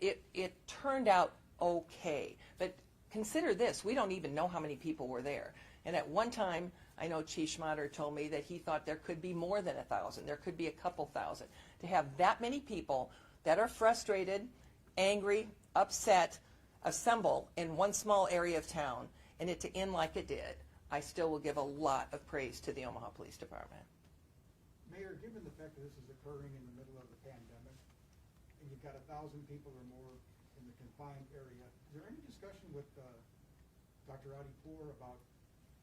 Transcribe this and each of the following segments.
it turned out okay. But consider this, we don't even know how many people were there. And at one time, I know Chief Schmatter told me that he thought there could be more than 1,000. There could be a couple thousand. To have that many people that are frustrated, angry, upset, assemble in one small area of town, and it to end like it did, I still will give a lot of praise to the Omaha Police Department. Mayor, given the fact that this is occurring in the middle of the pandemic, and you've got 1,000 people or more in the confined area, is there any discussion with Dr. Adipour about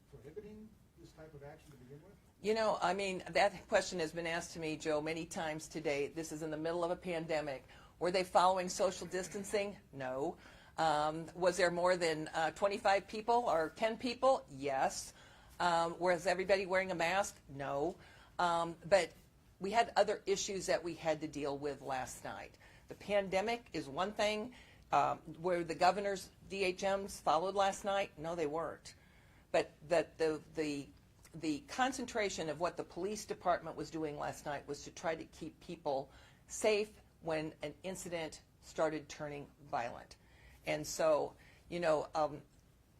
prohibiting this type of action to begin with? You know, I mean, that question has been asked to me, Joe, many times today. This is in the middle of a pandemic. Were they following social distancing? No. Was there more than 25 people or 10 people? Yes. Was everybody wearing a mask? No. But we had other issues that we had to deal with last night. The pandemic is one thing. Were the governor's DHMs followed last night? No, they weren't. But the concentration of what the police department was doing last night was to try to keep people safe when an incident started turning violent. And so, you know,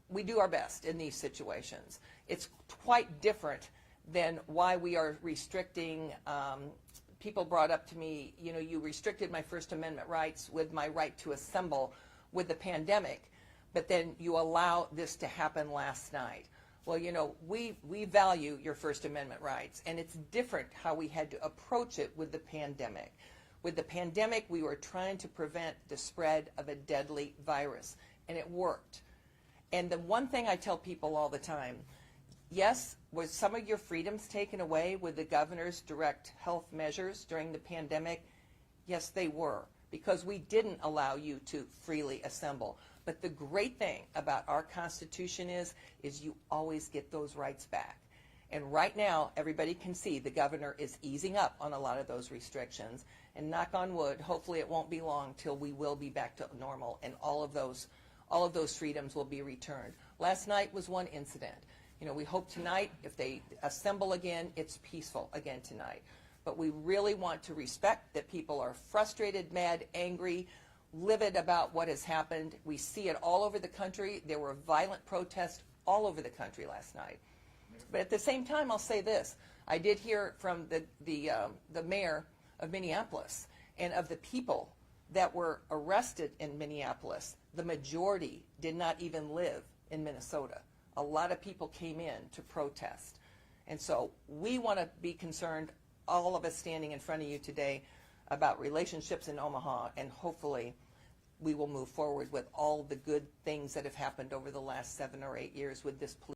we do our best in these situations. It's quite different than why we are restricting. People brought up to me, you know, you restricted my First Amendment rights with my right to assemble with the pandemic, but then you allow this to happen last night. Well, you know, we value your First Amendment rights, and it's different how we had to approach it with the pandemic. With the pandemic, we were trying to prevent the spread of a deadly virus, and it worked. And the one thing I tell people all the time, yes, was some of your freedoms taken away with the governor's direct health measures during the pandemic? Yes, they were, because we didn't allow you to freely assemble. But the great thing about our Constitution is you always get those rights back. And right now, everybody can see the governor is easing up on a lot of those restrictions. And knock on wood, hopefully it won't be long till we will be back to normal and all of those freedoms will be returned. Last night was one incident. You know, we hope tonight, if they assemble again, it's peaceful again tonight. But we really want to respect that people are frustrated, mad, angry, livid about what has happened. We see it all over the country. There were violent protests all over the country last night. But at the same time, I'll say this. I did hear from the mayor of Minneapolis, and of the people that were arrested in Minneapolis, the majority did not even live in Minnesota. A lot of people came in to protest. And so we want to be concerned, all of us standing in front of you today, about relationships in Omaha, and hopefully we will move forward with all the good things that have happened over the last 7 or 8 years with this police.